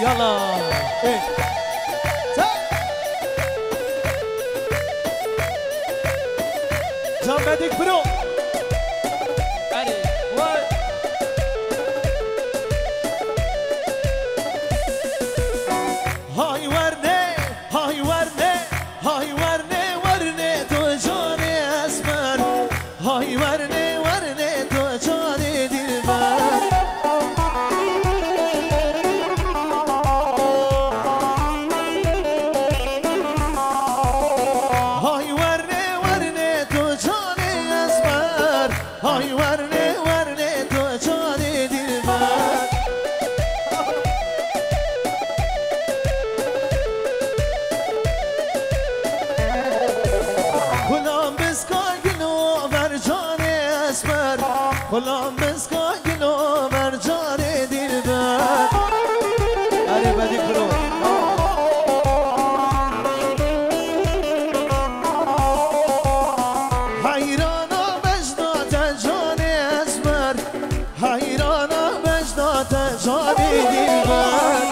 يلا ايه جنبك برو هاي ورنه هاي ورنه هاي ورنه ورنه تو جاني اسمر هاي ورنه ورنه تو جاني دلبر هاي ورنه ورنه تو جاني اسمر هاي ورنه ورنه تو جاني دلبر غلام بسکاگنو بر جان اسمر غلام بسکاگنو بر جان دلبر اره بدی برو حیرانا مجدات جان اسمر حیرانا مجدات جان دلبر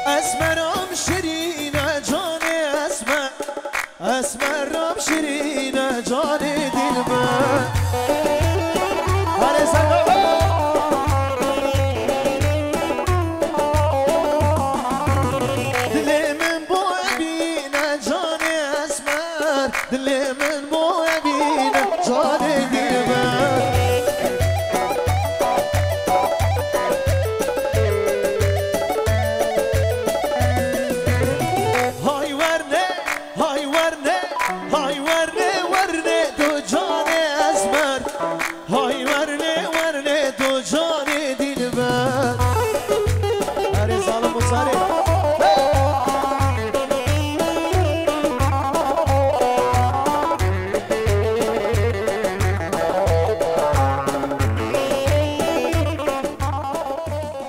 اسمرم شری